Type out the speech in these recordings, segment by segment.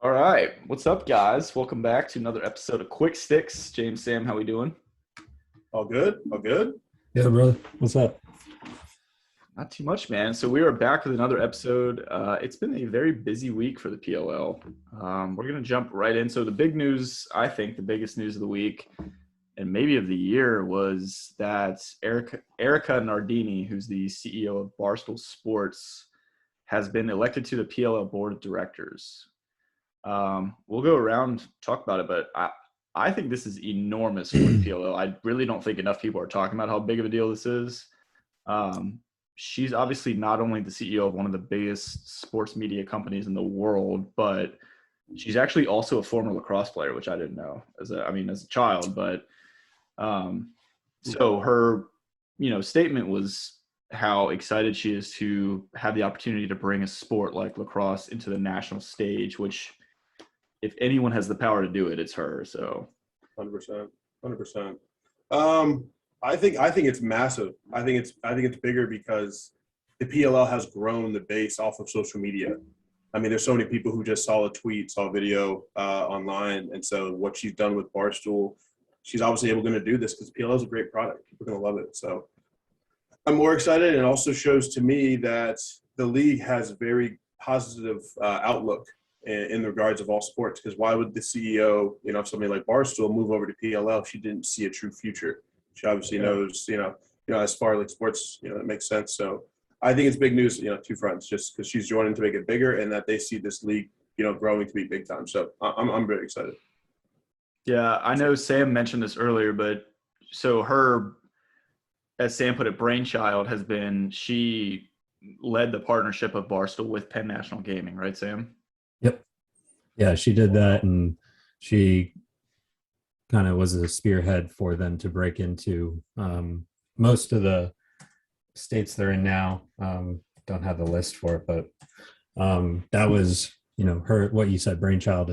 All right. What's up, guys? Welcome back to another episode of Quick Stix. James, Sam, how we doing? All good? All good? Yeah, brother. What's up? Not too much, man. So we are back with another episode. It's been a very busy week for the PLL. We're going to jump right in. So the big news, I think the biggest news of the week and maybe of the year was that Erika Nardini, who's the CEO of Barstool Sports, has been elected to the PLL Board of Directors. We'll go around, talk about it, but I think this is enormous for the PLL. I really don't think enough people are talking about how big of a deal this is. She's obviously not only the CEO of one of the biggest sports media companies in the world, but she's actually also a former lacrosse player, which I didn't know as a child. But so her, statement was how excited she is to have the opportunity to bring a sport like lacrosse into the national stage, which if anyone has the power to do it, it's her. So 100%. 100%. I think it's massive. I think it's bigger because the PLL has grown the base off of social media. I mean, there's so many people who just saw a tweet, saw a video online, and so what she's done with Barstool, she's obviously going to do this because PLL is a great product. People are going to love it. So I'm more excited, and it also shows to me that the league has very positive outlook in regards of all sports. Because why would the CEO, of somebody like Barstool move over to PLL if she didn't see a true future? She obviously knows, as far as like sports, it makes sense. So I think it's big news, two fronts, just because she's joining to make it bigger and that they see this league, growing to be big time. So I'm very excited. yeah, I know Sam mentioned this earlier, but so her, as Sam put it, brainchild has been she led the partnership of Barstool with Penn National Gaming, right, Sam? Yep. Yeah, she did that, and she kind of was a spearhead for them to break into most of the states they're in now. Don't have the list for it, but that was, her, what you said, brainchild,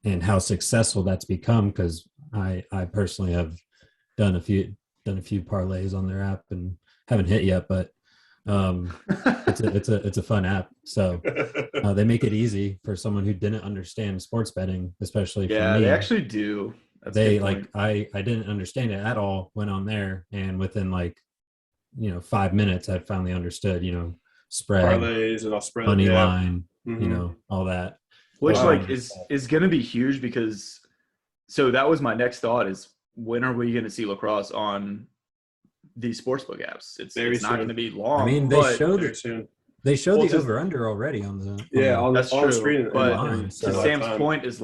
and how successful that's become. Because I personally have done a few parlays on their app and haven't hit yet, but it's a fun app. So they make it easy for someone who didn't understand sports betting, especially for me. They actually do. That's they like I didn't understand it at all. Went on there, and within 5 minutes, I finally understood. Spread, parlays and all spread, money line, all that. Which is going to be huge because. So that was my next thought: is when are we going to see lacrosse on these sportsbook apps? It's not going to be long. I mean, they show the over under already on the that's true. Screen. But to Sam's point is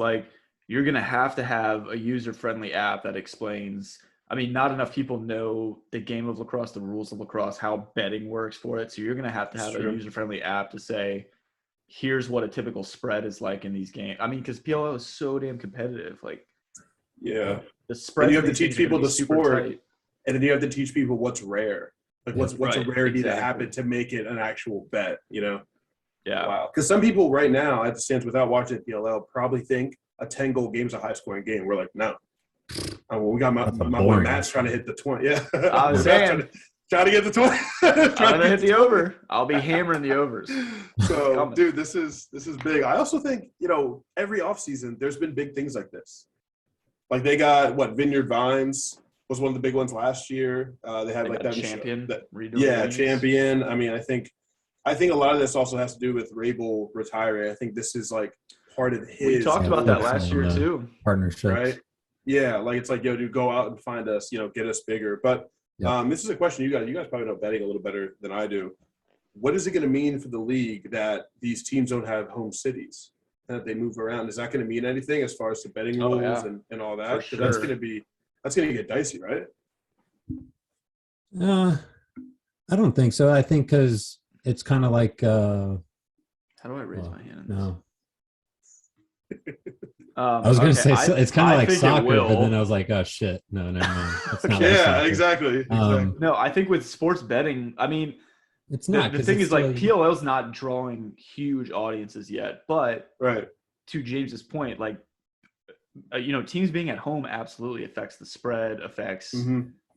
you're going to have a user friendly app that explains. I mean, not enough people know the game of lacrosse, the rules of lacrosse, how betting works for it. So you're going to have a user friendly app to say, here's what a typical spread is like in these games. I mean, because PLL is so damn competitive. The spread. And you have to teach people the sport. Tight. And then you have to teach people what's rare. What's a rarity to happen to make it an actual bet, Yeah. Wow. Because some people right now, at the stands without watching PLL, probably think a 10-goal game is a high-scoring game. We're like, no. We got my boy Matt's trying to hit the 20. Yeah. I was saying. Trying to get the 20. Trying to hit the over. I'll be hammering the overs. So, dude, this is big. I also think, every offseason, there's been big things like this. Like they got, Vineyard Vines was one of the big ones last year. They had that champion. Champion. I mean, I think a lot of this also has to do with Rabel retiring. I think this is part of his. We talked about that last year too. Partnership, right? Yeah, it's yo, dude, go out and find us. Get us bigger. But this is a question you guys probably know betting a little better than I do. What is it going to mean for the league that these teams don't have home cities and that they move around? Is that going to mean anything as far as the betting rules and all that? Sure. That's going to get dicey, right? I don't think so. I think because it's kind of like. How do I raise my hand? No. I was going to say it's kind of like soccer, but then I was like, oh shit, no, never mind. It's not exactly. No, I think with sports betting, I mean, it's not. The thing is, PLL's not drawing huge audiences yet, but right. To James's point, teams being at home absolutely affects the spread, affects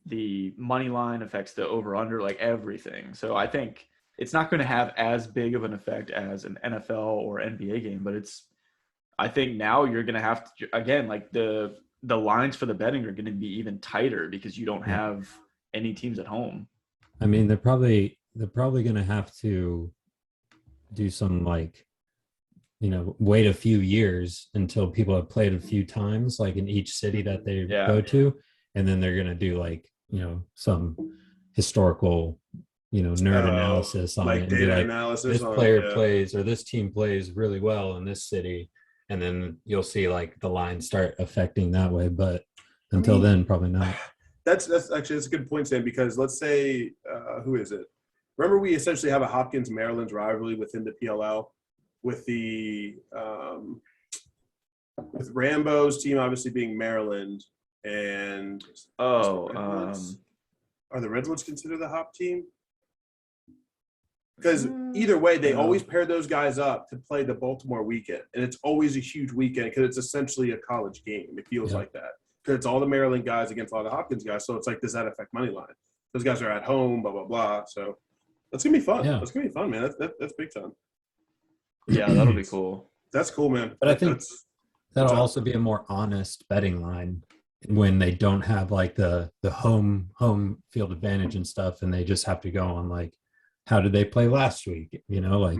the money line, affects the over under, everything. So I think it's not going to have as big of an effect as an NFL or NBA game, but I think now you're going to have to, again, like the lines for the betting are going to be even tighter because you don't have any teams at home. I mean, they're probably going to have to do some like, wait a few years until people have played a few times, like in each city that they go to, and then they're going to do like, some historical, nerd analysis on like it, and data be like, analysis. this player plays or this team plays really well in this city, and then you'll see like the lines start affecting that way. But until then, probably not. That's actually a good point, Sam. Because let's say who is it? Remember, we essentially have a Hopkins Maryland rivalry within the PLL with the with Rambo's team obviously being Maryland, and are the Redwoods considered the Hop team? Because either way, they always pair those guys up to play the Baltimore weekend, and it's always a huge weekend because it's essentially a college game. It feels like that because it's all the Maryland guys against all the Hopkins guys. So it's like, does that affect money line? Those guys are at home, blah blah blah. So that's gonna be fun. Yeah. That's gonna be fun, man. That's big time. Yeah, that'll be cool. That's cool, man. But I think that'll also be a more honest betting line when they don't have like the home field advantage and stuff, and they just have to go on like, how did they play last week? Like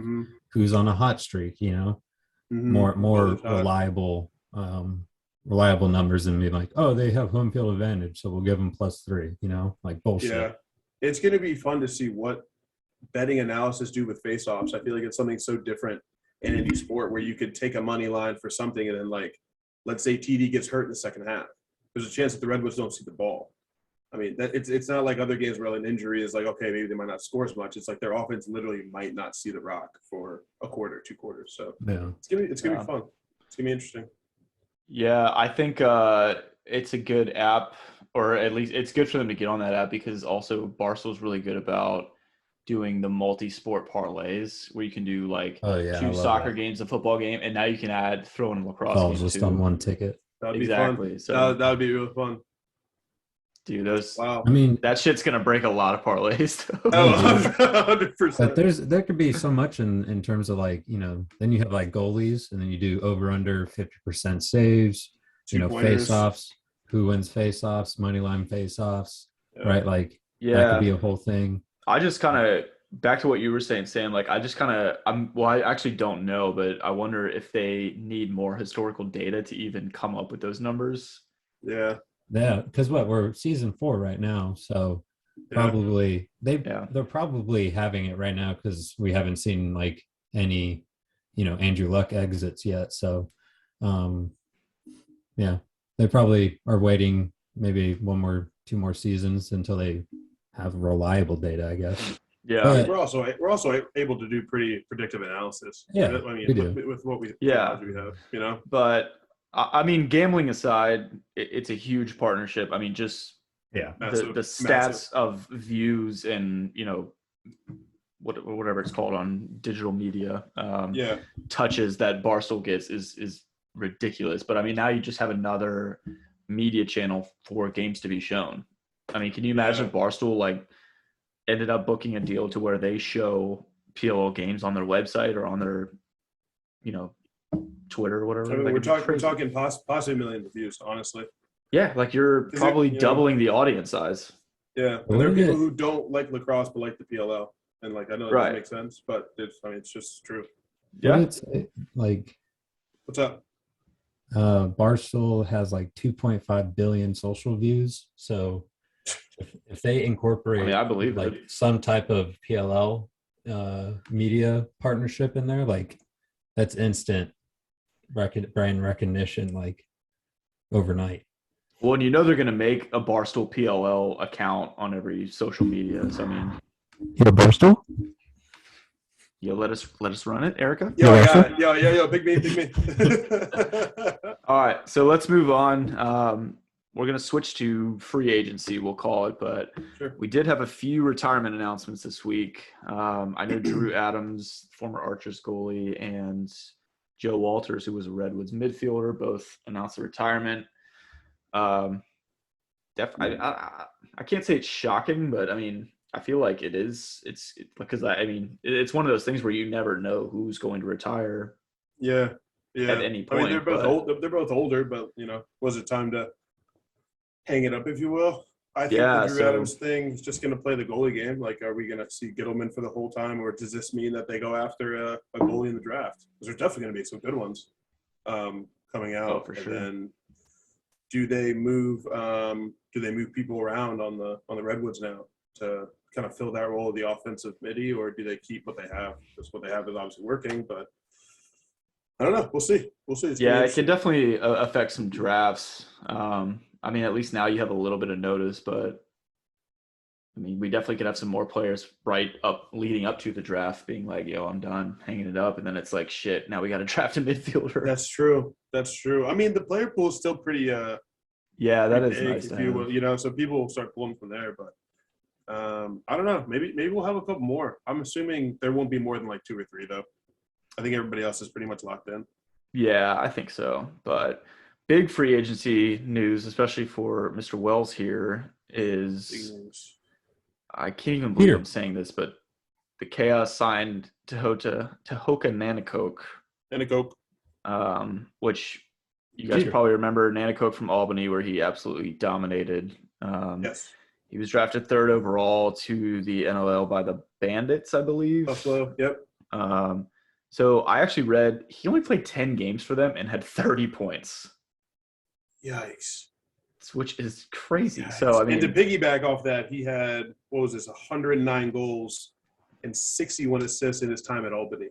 who's on a hot streak? More reliable numbers than being like, oh, they have home field advantage, so we'll give them +3. Like bullshit. Yeah, it's gonna be fun to see what betting analysis do with face-offs. I feel like it's something so different in any sport where you could take a money line for something and then, like, let's say TD gets hurt in the second half. There's a chance that the Redwoods don't see the ball. I mean, it's not like other games where an injury is like, okay, maybe they might not score as much. It's like their offense literally might not see the rock for a quarter, 2 quarters. So it's gonna be fun. It's gonna be interesting. Yeah, I think it's a good app, or at least it's good for them to get on that app because also Barstool's really good about doing the multi-sport parlays where you can do like 2 soccer games, a football game, and now you can throw in a lacrosse game just too. on one ticket. That'd be exactly. Fun. So that would be really fun. Dude, wow. I mean, that shit's gonna break a lot of parlays. 100%. But there could be so much in terms of like, then you have like goalies, and then you do over under 50% saves, face-offs, who wins face-offs, money line face-offs, right? Like that could be a whole thing. I just kind of, back to what you were saying, Sam, like I actually don't know, but I wonder if they need more historical data to even come up with those numbers. Yeah, because we're season 4 right now, so probably they're probably having it right now because we haven't seen like any Andrew Luck exits yet. So they probably are waiting maybe 2 more seasons until they have reliable data, I guess. Yeah, but we're also able to do pretty predictive analysis. Yeah, I mean, we do. with what we have, But I mean, gambling aside, it's a huge partnership. I mean, just the stats of views and whatever it's called on digital media, touches that Barstool gets is ridiculous. But I mean, now you just have another media channel for games to be shown. I mean, can you imagine if Barstool like ended up booking a deal to where they show PLL games on their website or on their, Twitter or whatever? I mean, we're talking possibly millions of views, honestly. Yeah, like you're probably doubling the audience size. Yeah, and there are people who don't like lacrosse but like the PLL, and like I know that doesn't make sense, but it's just true. Yeah, it's like what's up? Barstool has like 2.5 billion social views, so if they incorporate, I believe like some type of PLL media partnership in there, like that's instant brand recognition, like overnight. Well, and they're going to make a Barstool PLL account on every social media. So I mean, Barstool. Yo, let us run it, Erica. Yo, big me. All right, so let's move on. We're going to switch to free agency, we'll call it, but we did have a few retirement announcements this week. I know Drew Adams, former Archers goalie, and Joe Walters, who was a Redwoods midfielder, both announced a retirement. I can't say it's shocking, but I mean, I feel like it is. It's because I mean, it's one of those things where you never know who's going to retire Yeah. at any I mean, point. they're both old. They're both older, but was it time to hang it up, if you will? I think Yeah, the Drew so- Adams thing is just going to play the goalie game. Like, are we going to see Gittleman for the whole time, or does this mean that they go after a goalie in the draft? Because there's definitely going to be some good ones coming out. for and sure. then do they move people around on the Redwoods now to kind of fill that role of the offensive midi, or do they keep what they have? Because what they have is obviously working, but I don't know. We'll see. It's Yeah, gonna be it can definitely affect some drafts. I mean, at least now you have a little bit of notice, but I mean, we definitely could have some more players leading up to the draft being like, yo, I'm done hanging it up. And then it's like, shit, now we got to draft a midfielder. That's true. I mean, the player pool is still pretty yeah, that pretty is big, nice. if you will, so people will start pulling from there, but I don't know. Maybe we'll have a couple more. I'm assuming there won't be more than like 2 or 3 though. I think everybody else is pretty much locked in. Yeah, I think so. But big free agency news, especially for Mr. Wells here, is I can't even believe I'm saying this, but the Chaos signed Tehoka Nanticoke. Which you guys probably remember Nanticoke from Albany, where he absolutely dominated. Yes. He was drafted 3rd overall to the NLL by the Bandits, I believe. Buffalo, yep. So I actually read he only played 10 games for them and had 30 points. Yikes. Which is crazy. Yikes. So, I mean, and to piggyback off that, he had, 109 goals and 61 assists in his time at Albany.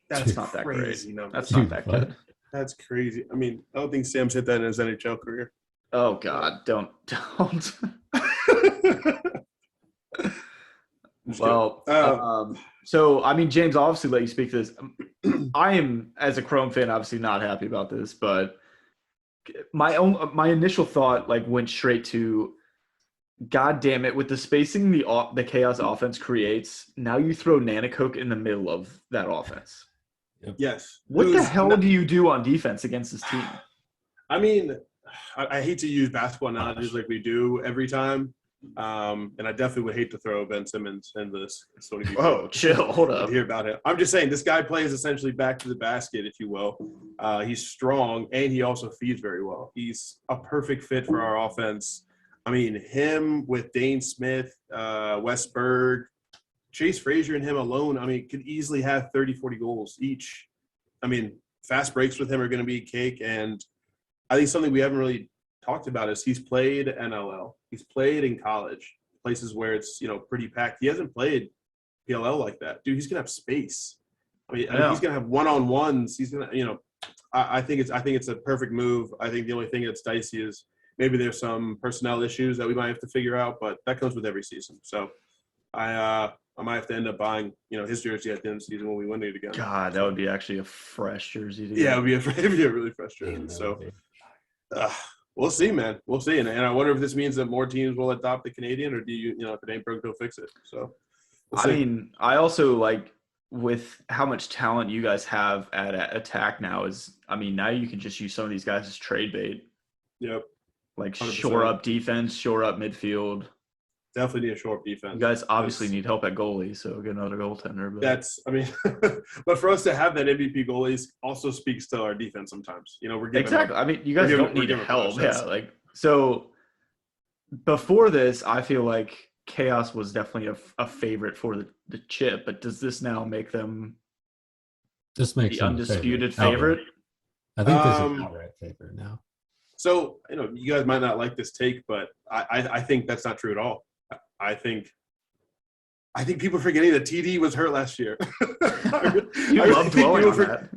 That's not that great. Number. That's not that good. That's crazy. I mean, I don't think Sam's hit that in his NHL career. Oh, God. Don't. Well, so, I mean, James, I'll obviously let you speak to this. I am, as a Chrome fan, obviously not happy about this, but my initial thought went straight to, God damn it, with the spacing the Chaos offense creates, now you throw Nanticoke in the middle of that offense. Yep. Yes. What the hell do you do on defense against this team? I mean, I hate to use basketball analogies like we do every time. And I definitely would hate to throw Ben Simmons in this. Whoa, chill, hold up. Hear about him. I'm just saying this guy plays essentially back to the basket, if you will. He's strong, and he also feeds very well. He's a perfect fit for our offense. I mean, him with Dane Smith, Wes Berg, Chase Frazier and him alone, I mean, could easily have 30, 40 goals each. I mean, fast breaks with him are going to be cake. And I think something we haven't really talked about is he's played NLL. He's played in college, places where it's, pretty packed. He hasn't played PLL like that. Dude, he's going to have space. I mean, he's going to have one-on-ones. He's going to, I think it's a perfect move. I think the only thing that's dicey is maybe there's some personnel issues that we might have to figure out, but that comes with every season. So I might have to end up buying, his jersey at the end of the season when we win it again. God, that would be actually a fresh jersey. Yeah, it would be a really fresh jersey. So we'll see, man. We'll see. And I wonder if this means that more teams will adopt the Canadian, or do you, if it ain't broke, go fix it. So I mean, I also with how much talent you guys have at attack now now you can just use some of these guys as trade bait. Yep. 100%. Shore up defense, shore up midfield. Definitely need a short defense. You guys obviously need help at goalie, so get another goaltender. But but for us to have that MVP goalies also speaks to our defense sometimes. We're giving exactly. Up, I mean, you guys don't need help. Yeah, so before this, I feel like Chaos was definitely a favorite for the chip. But does this now make them the undisputed favorite? I think this is an outright favorite now. So you guys might not like this take, but I think that's not true at all. I think people are forgetting that TD was hurt last year. You love dwelling on that.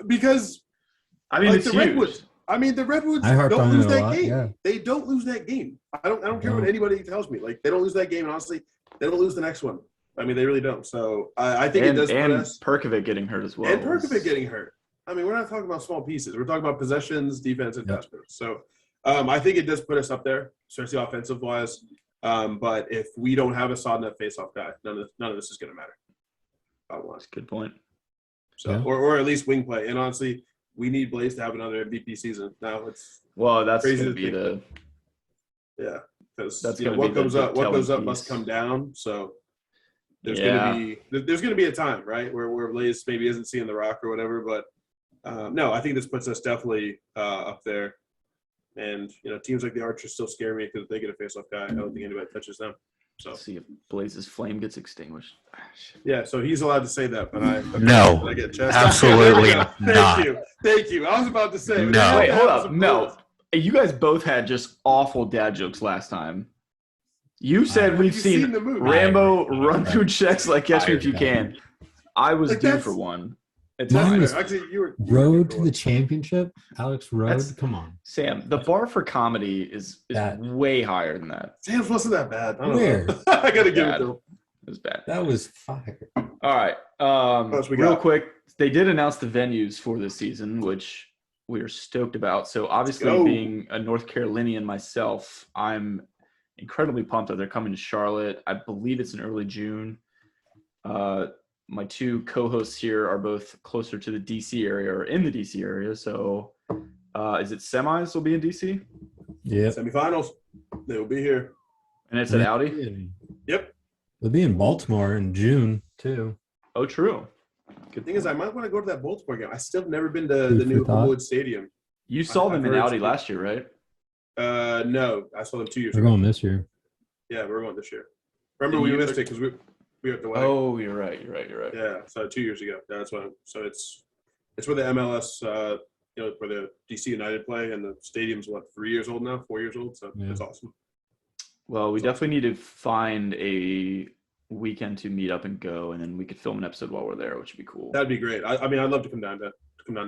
Because it's the huge. Redwoods. The Redwoods don't lose that game. Yeah. They don't lose that game. I don't care what anybody tells me. They don't lose that game, and honestly, they don't lose the next one. They really don't. So I think it does put us. And Perkovic getting hurt as well. And Perkovic getting hurt. We're not talking about small pieces. We're talking about possessions, defense, and pass plays. So I think it does put us up there, especially offensive-wise. But if we don't have a solid enough face-off guy, none of this is going to matter. That's a good point. So, or at least wing play. And honestly, we need Blaze to have another MVP season. Now it's that's crazy going to be because what goes up piece. must come down. So there's gonna be a time, right, where Blaze maybe isn't seeing the rock or whatever. But no, I think this puts us definitely up there. And teams like the Archers still scare me because if they get a face-off guy, I don't think anybody touches them. So Let's see if Blaze's flame gets extinguished. yeah, so he's allowed to say that, but No, I get chest. absolutely Thank not. Thank you. I was about to say. No. Wait, hold up. No. You guys both had just awful dad jokes last time. You said we've seen the movie. Rambo run through checks like Catch Me If You I- Can. I was Like, due that's- for one. It's Mine fine. was Actually, you were Road good to the championship. Alex Road. That's- Come on. Sam, the bar for comedy is That- way higher than that. Sam's wasn't that bad. I don't Where? know. I gotta give it Bad. to him. It was bad. That was fire. All right. else we Real got? quick, they did announce the venues for this season, which we are stoked about. So obviously, go. being a North Carolinian myself, I'm incredibly pumped that they're coming to Charlotte. I believe it's in early June. My two co-hosts here are both closer to the DC area or in the DC area. So is it semis will be in DC? Yep. Semifinals. They will be here. And it's at Audi? Yep. They'll be in Baltimore in June too. Oh, true. Good thing is, I might want to go to that Baltimore game. I still have never been to Food the for new thought. Homewood Stadium. You saw them in heard Audi it's- last year, right? No, I saw them 2 years They're ago. going this year. Yeah, we're going this year. Remember, Did we you- missed it because we were at the wedding. Oh, you're right. Yeah, so 2 years ago. That's why. So it's where the MLS, where the DC United play, and the stadium's 3 years old now, 4 years old. So Yeah. it's awesome. Well, we definitely need to find a weekend to meet up and go, and then we could film an episode while we're there, which would be cool. That'd be great. I mean, I'd love to come down to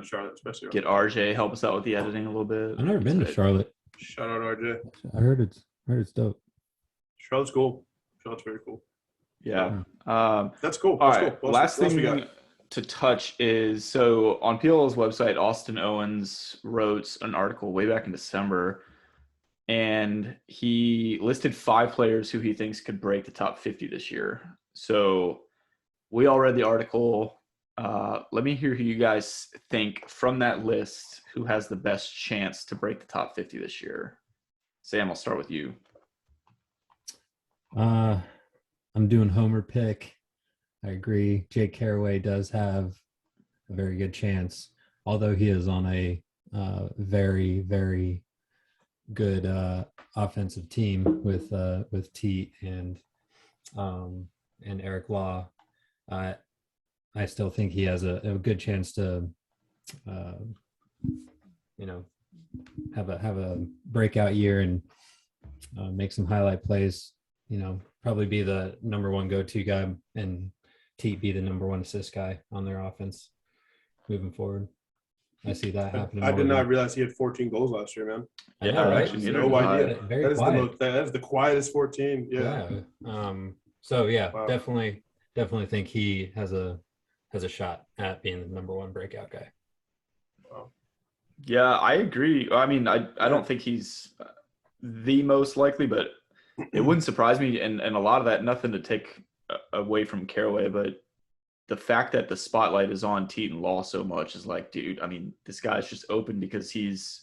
Charlotte, especially. Get RJ help us out with the editing a little bit. I've never been to Charlotte. Shout out RJ. I heard it's dope. Charlotte's cool. Charlotte's very cool. Yeah. That's cool. All That's right. cool. Last What else we thing got? to touch is so on PLL's website, Austin Owens wrote an article way back in December, and he listed 5 players who he thinks could break the top 50 this year. So we all read the article. Let me hear who you guys think from that list who has the best chance to break the top 50 this year. Sam, I'll start with you. I'm doing Homer pick. I agree. Jake Caraway does have a very good chance, although he is on a very, very good offensive team with Teat and Eric Law. I still think he has a good chance to, have a breakout year and make some highlight plays. Probably be the number one go-to guy, and Teat be the number one assist guy on their offense moving forward. I see that happening. I did not realize he had 14 goals last year, man. I know, right? actually, No neither did I. idea. Very That is quiet. that is the quietest 14. Yeah. So yeah, Wow. definitely think he has a shot at being the number one breakout guy. Yeah, I agree. I mean, I don't think he's the most likely, but it wouldn't surprise me. And a lot of that, nothing to take away from Caraway, but the fact that the spotlight is on Teat and Law so much is like, dude, I mean, this guy's just open because he's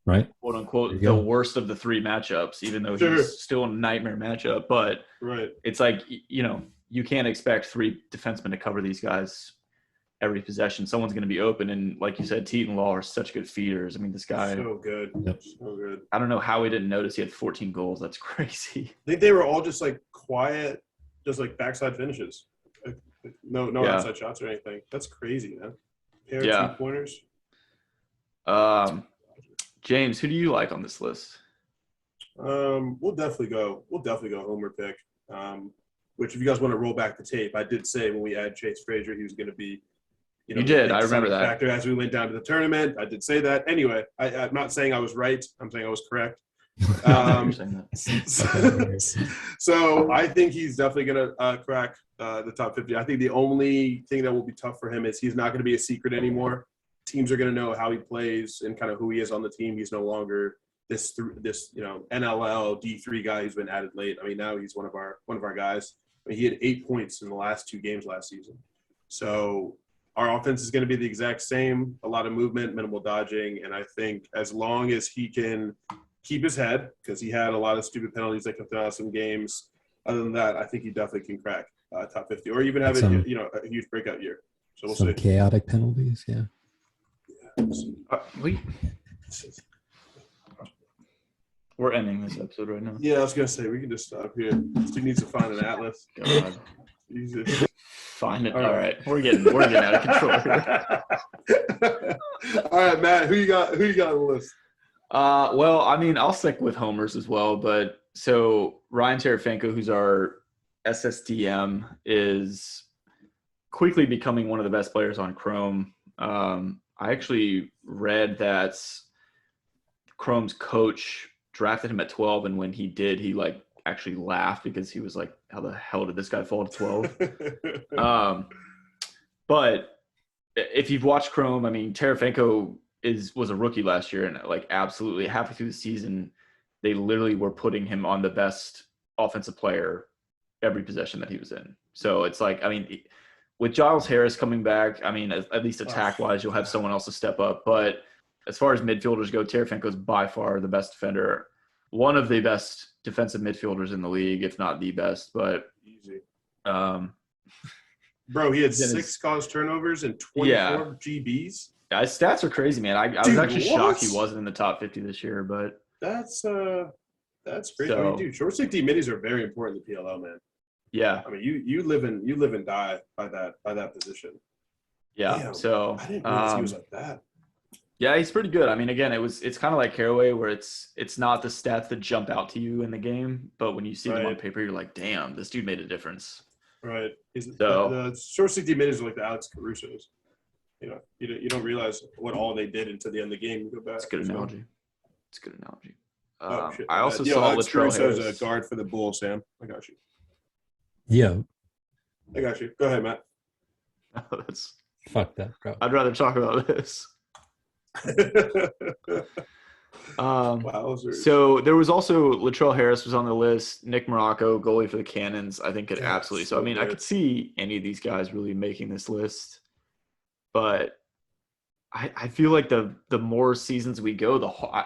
Right. quote unquote There the you go. worst of the 3 matchups, even though Sure. he's still a nightmare matchup. But Right. it's like, you can't expect 3 defensemen to cover these guys every possession. Someone's going to be open. And like you said, Teat and Law are such good feeders. I mean, this guy, So good. Yep. So good. I don't know how we didn't notice he had 14 goals. That's crazy. I think they were all just like quiet, just like backside finishes. Like, no Yeah. outside shots or anything. That's crazy, man. Pair of Yeah. 2-pointers. James, who do you like on this list? We'll definitely go Homer pick. Which, if you guys want to roll back the tape, I did say when we had Chase Frazier, he was going to be. You did. I remember that. Factor as we went down to the tournament. I did say that. Anyway, I'm not saying I was right. I'm saying I was correct. You're saying that. So I think he's definitely going to crack the top 50. I think the only thing that will be tough for him is he's not going to be a secret anymore. Teams are going to know how he plays and kind of who he is on the team. He's no longer this NLL D3 guy who's been added late. I mean, now he's one of our guys. I mean, he had 8 points in the last 2 games last season. So our offense is going to be the exact same. A lot of movement, minimal dodging, and I think as long as he can keep his head, because he had a lot of stupid penalties that kept him out of some games. Other than that, I think he definitely can crack top 50, or even have Some- a huge breakout year. So we'll Some see. chaotic penalties. Yeah. We're ending this episode right now. Yeah, I was gonna say we can just stop here. Steve needs to find an atlas. God. Jesus. Find it. All All right. right. We're getting out of control here. All right, Matt. Who you got on the list? Well, I mean, I'll stick with homers as well, but so Ryan Terefenko, who's our SSDM, is quickly becoming one of the best players on Chrome. I actually read that Chrome's coach drafted him at 12, and when he did, he like actually laughed because he was like, how the hell did this guy fall to 12? But if you've watched Chrome, I mean, Terefenko was a rookie last year, and like absolutely halfway through the season, they literally were putting him on the best offensive player every possession that he was in. So it's like, I mean, with Giles Harris coming back, I mean, at least attack-wise, you'll have someone else to step up. But as far as midfielders go, Terefenko is by far the best defender, one of the best defensive midfielders in the league, if not the best. But Easy. Bro, he had 6 caused turnovers and 24 GBs. His stats are crazy, man. I was actually shocked he wasn't in the top 50 this year, but that's great. So, I mean, dude, short stick D middies are very important in the PLL, man. Yeah. I mean, you live and die by that position. Yeah. Damn, so I didn't realize he was like that. Yeah, he's pretty good. I mean, again, it's kind of like Caraway, where it's not the stats that jump out to you in the game, but when you see them on paper, you're like, damn, this dude made a difference. Right. The short stick D middies are like the Alex Caruso's. You don't realize what all they did until the end of the game. You go back. It's a good analogy. It's a good analogy. Shit. I also saw Alex Latrell Caruso's Harris. a guard for the Bulls, Sam. I got you. Yeah. I got you. Go ahead, Matt. Fuck that, bro. I'd rather talk about this. So there was also Latrell Harris was on the list. Nick Morocco, goalie for the Cannons, I think absolutely. So I mean, I could see any of these guys really making this list, but I feel like the more seasons we go,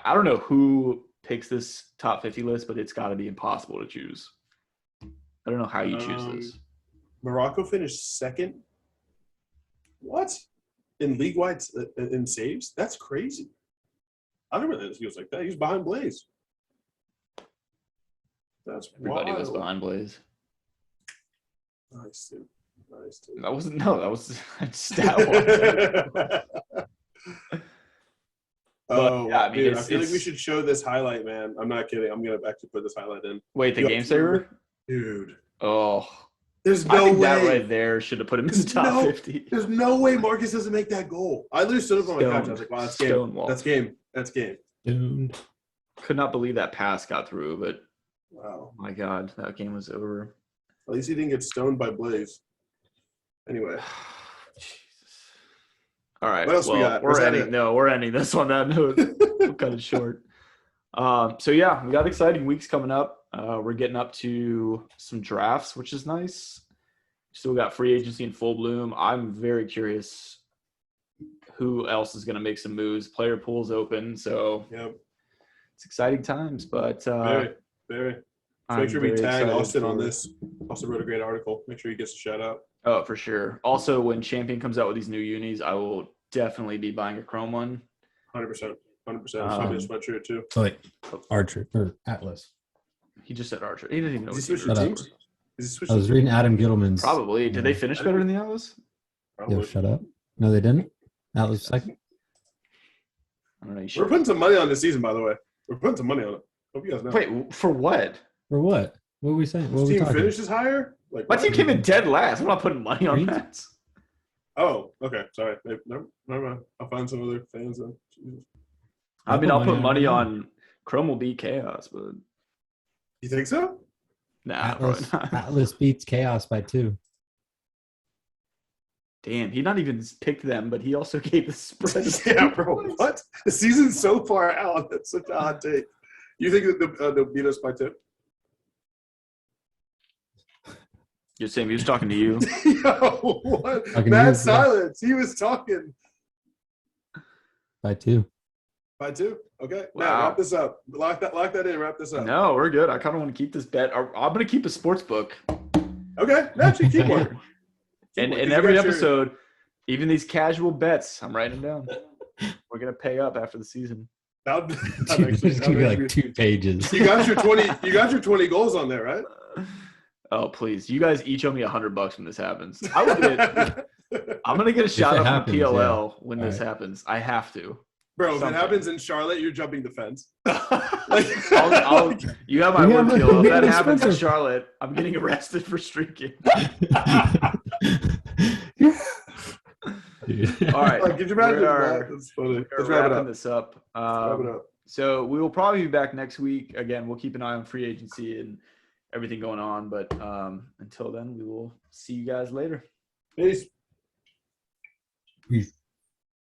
I don't know who picks this top 50 list, but it's got to be impossible to choose. I don't know how you choose this. Morocco finished second. What? In league-wide in saves? That's crazy. I don't know. He was like that. He was behind Blaze. That's Everybody wild. was behind Blaze. Nice, dude. That was stat. Yeah, I mean, dude, I feel like we should show this highlight, man. I'm not kidding. I'm gonna actually put this highlight in. Wait, the game saver? Dude. Oh. There's no way. I think that right there should have put him in the top 50. There's no way Marcus doesn't make that goal. I literally stood up on my couch. I was like, wow, that's game. That's game. Dude. Could not believe that pass got through, but wow. My God, that game was over. At least he didn't get stoned by Blaze. Anyway. Jesus. All right. What else we got? We're ending this on that note. We'll cut it short. So yeah, we got exciting weeks coming up. We're getting up to some drafts, which is nice. Still got free agency in full bloom. I'm very curious who else is going to make some moves. Player pool's open, so it's exciting times. But very. So make sure we tag Austin on this. Austin wrote a great article. Make sure he gets a shout out. Oh, for sure. Also, when Champion comes out with these new unis, I will definitely be buying a Chrome one. 100%. 100%. Probably a sweatshirt too. Oh, wait. Archer or Atlas. He just said Archer. He didn't even know. Did he switch teams? I was reading Adam Gittleman's. Probably. Did they finish better than the Atlas? Yo, shut up. No, they didn't. Atlas second. I don't know. We're putting some money on this season, by the way. We're putting some money on it. Hope you guys know. Wait, for what? For what? What are we saying? What this team finishes higher? Like, my team came in dead last. I'm not putting money on that. Oh, okay. Sorry. Never mind. I'll find some other fans then. Jesus. I mean, I'll put money on Chrome will beat Chaos, but you think so? Nah, probably not. Atlas beats Chaos by 2. Damn, he not even picked them, but he also gave the spread. Yeah, bro. What? The season's so far out. That's such a hot take. You think that they'll beat us by 2? You're saying he was talking to you? Yo, what? Mad silence. He was talking. By 2. By 2? Okay. Wow. Now, wrap this up. Lock that in. Wrap this up. No, we're good. I kind of want to keep this bet. I'm going to keep a sports book. Okay, actually keep one. And Keep one, in 'cause every you got your- episode, even these casual bets, I'm writing them down. We're gonna pay up after the season. That Dude, actually, there's gonna be like 2 pages. you got your 20. You got your 20 goals on there, right? Oh please, you guys each owe me $100 when this happens. I'm gonna get a shout it out happens, from PLL when All this right. happens. I have to. Bro, if Something. it happens in Charlotte, you're jumping the fence. You have my We word, have a- PLL. we If have that a happens in sponsor. Charlotte, I'm getting arrested for streaking. Dude. All right, Could you imagine we that? are, That's funny. we are Let's wrap it wrapping up. this up. Wrap it up. So we will probably be back next week. Again, we'll keep an eye on free agency and everything going on. But until then, we will see you guys later. Peace. Peace.